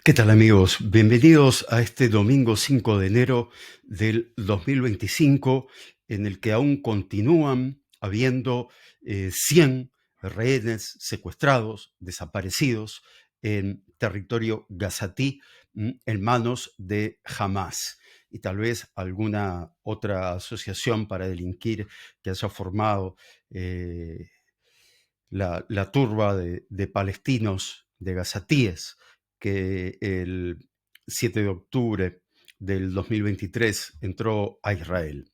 ¿Qué tal amigos? Bienvenidos a este domingo 5 de enero del 2025, en el que aún continúan habiendo 100 rehenes secuestrados, desaparecidos en territorio gazatí, en manos de Hamas. Y tal vez alguna otra asociación para delinquir que haya formado la turba de palestinos, de gazatíes, que el 7 de octubre del 2023 entró a Israel,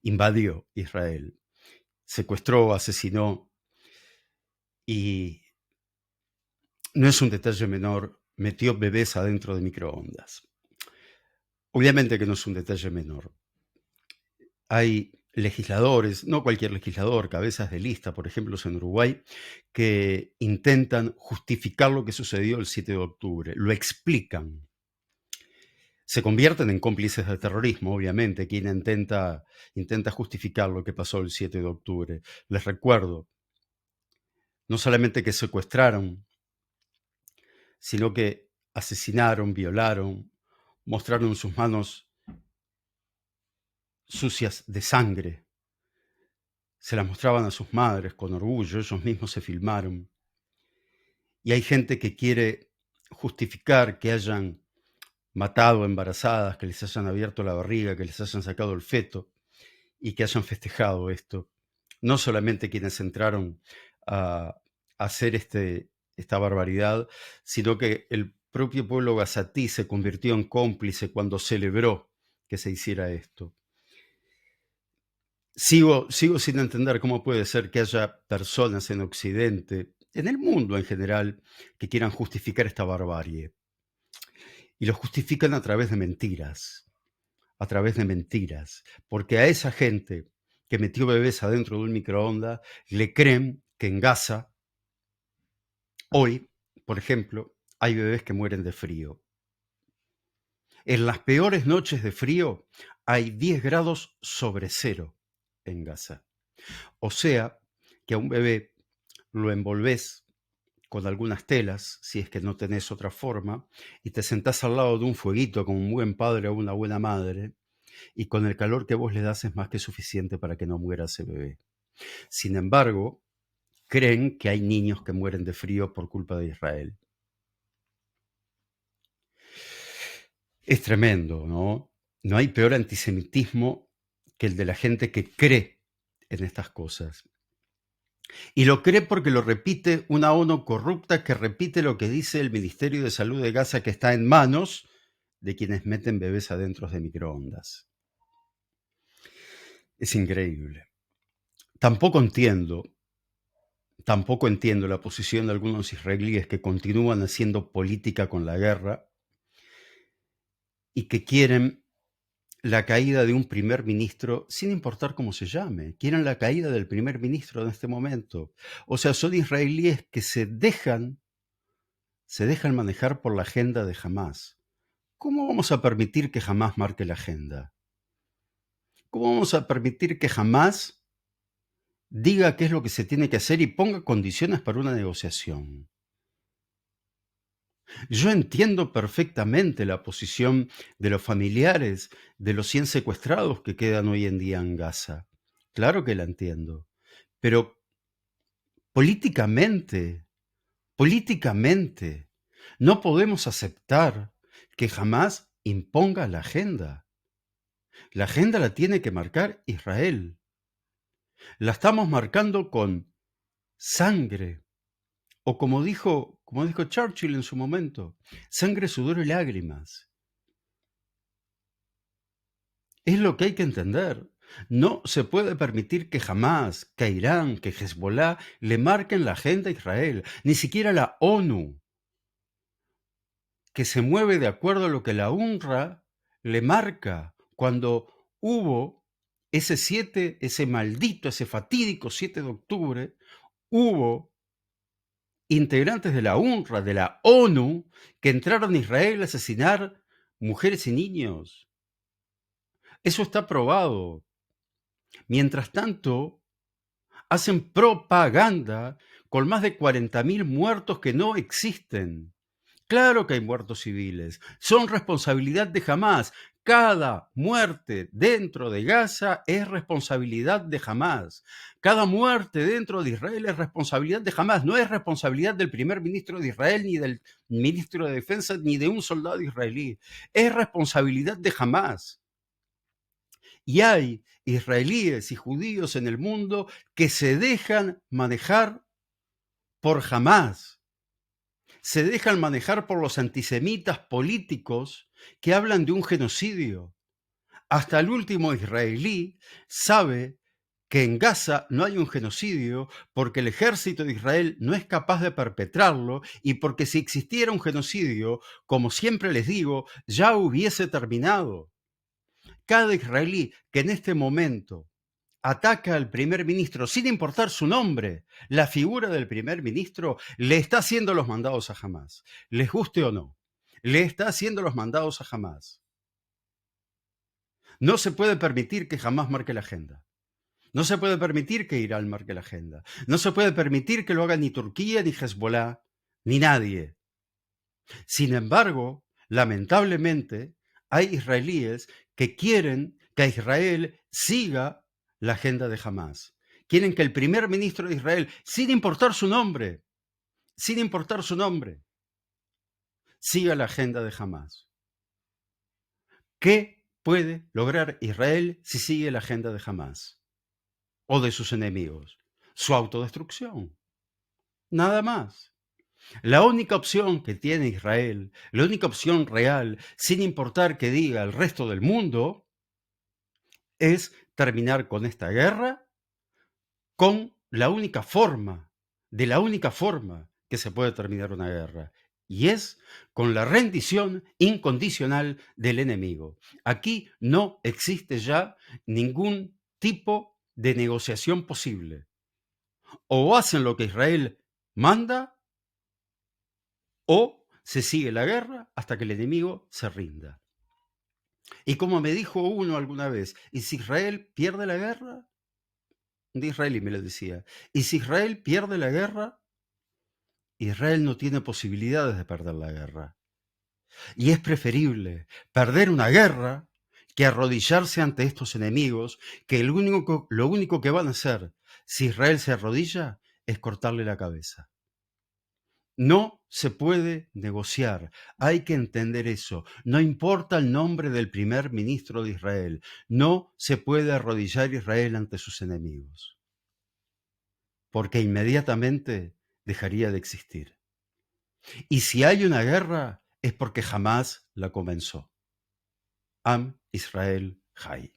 invadió Israel, secuestró, asesinó, y no es un detalle menor, metió bebés adentro de microondas. Obviamente que no es un detalle menor. Hay legisladores, no cualquier legislador, cabezas de lista, por ejemplo, en Uruguay, que intentan justificar lo que sucedió el 7 de octubre, lo explican. Se convierten en cómplices del terrorismo, obviamente, quien intenta justificar lo que pasó el 7 de octubre. Les recuerdo, no solamente que secuestraron, sino que asesinaron, violaron, mostraron sus manos sucias de sangre. Se las mostraban a sus madres con orgullo, ellos mismos se filmaron. Y hay gente que quiere justificar que hayan matado embarazadas, que les hayan abierto la barriga, que les hayan sacado el feto y que hayan festejado esto. No solamente quienes entraron a hacer esta barbaridad, sino que el propio pueblo gazatí se convirtió en cómplice cuando celebró que se hiciera esto. Sigo sin entender cómo puede ser que haya personas en Occidente, en el mundo en general, que quieran justificar esta barbarie. Y lo justifican a través de mentiras, porque a esa gente que metió bebés adentro de un microondas le creen que en Gaza, hoy, por ejemplo, hay bebés que mueren de frío. En las peores noches de frío hay 10 grados sobre cero en Gaza. O sea, que a un bebé lo envolvés con algunas telas, si es que no tenés otra forma, y te sentás al lado de un fueguito como un buen padre o una buena madre, y con el calor que vos le das es más que suficiente para que no muera ese bebé. Sin embargo, creen que hay niños que mueren de frío por culpa de Israel. Es tremendo, ¿no? No hay peor antisemitismo que el de la gente que cree en estas cosas. Y lo cree porque lo repite una ONU corrupta que repite lo que dice el Ministerio de Salud de Gaza, que está en manos de quienes meten bebés adentro de microondas. Es increíble. Tampoco entiendo la posición de algunos israelíes que continúan haciendo política con la guerra y que quieren la caída de un primer ministro, sin importar cómo se llame. Quieren la caída del primer ministro en este momento. O sea, son israelíes que se dejan manejar por la agenda de Hamás. ¿Cómo vamos a permitir que Hamás marque la agenda? ¿Cómo vamos a permitir que Hamás diga qué es lo que se tiene que hacer y ponga condiciones para una negociación? Yo entiendo perfectamente la posición de los familiares de los 100 secuestrados que quedan hoy en día en Gaza. Claro que la entiendo. Pero políticamente, no podemos aceptar que jamás imponga la agenda. La agenda la tiene que marcar Israel. La estamos marcando con sangre. O como dijo Churchill en su momento, sangre, sudor y lágrimas. Es lo que hay que entender. No se puede permitir que jamás, que Irán, que Hezbollah le marquen la agenda a Israel, ni siquiera la ONU, que se mueve de acuerdo a lo que la UNRWA le marca cuando hubo ese maldito, ese fatídico 7 de octubre, hubo integrantes de la UNRWA, de la ONU, que entraron a Israel a asesinar mujeres y niños. Eso está probado. Mientras tanto, hacen propaganda con más de 40.000 muertos que no existen, Claro que hay muertos civiles. Son responsabilidad de Hamás. Cada muerte dentro de Gaza es responsabilidad de Hamás. Cada muerte dentro de Israel es responsabilidad de Hamás. No es responsabilidad del primer ministro de Israel, ni del ministro de Defensa, ni de un soldado israelí. Es responsabilidad de Hamás. Y hay israelíes y judíos en el mundo que se dejan manejar por Hamás. Se dejan manejar por los antisemitas políticos que hablan de un genocidio. Hasta el último israelí sabe que en Gaza no hay un genocidio porque el ejército de Israel no es capaz de perpetrarlo y porque si existiera un genocidio, como siempre les digo, ya hubiese terminado. Cada israelí que en este momento ataca al primer ministro sin importar su nombre, la figura del primer ministro le está haciendo los mandados a Hamás, les guste o no, le está haciendo los mandados a Hamás. No se puede permitir que Hamás marque la agenda. No se puede permitir que Irán marque la agenda. No se puede permitir que lo haga ni Turquía, ni Hezbollah, ni nadie. Sin embargo, lamentablemente, hay israelíes que quieren que Israel siga la agenda de Hamás. Quieren que el primer ministro de Israel, sin importar su nombre, siga la agenda de Hamás. ¿Qué puede lograr Israel si sigue la agenda de Hamás o de sus enemigos? Su autodestrucción. Nada más. La única opción que tiene Israel, la única opción real, sin importar que diga el resto del mundo, es terminar con esta guerra con la única forma que se puede terminar una guerra, y es con la rendición incondicional del enemigo. Aquí no existe ya ningún tipo de negociación posible. O hacen lo que Israel manda, o se sigue la guerra hasta que el enemigo se rinda. Y como me dijo uno alguna vez, ¿y si Israel pierde la guerra? Un israelí me lo decía. ¿Y si Israel pierde la guerra? Israel no tiene posibilidades de perder la guerra. Y es preferible perder una guerra que arrodillarse ante estos enemigos, que lo único que van a hacer si Israel se arrodilla es cortarle la cabeza. No se puede negociar, hay que entender eso. No importa el nombre del primer ministro de Israel, no se puede arrodillar Israel ante sus enemigos, porque inmediatamente dejaría de existir. Y si hay una guerra, es porque jamás la comenzó. Am Israel Chai.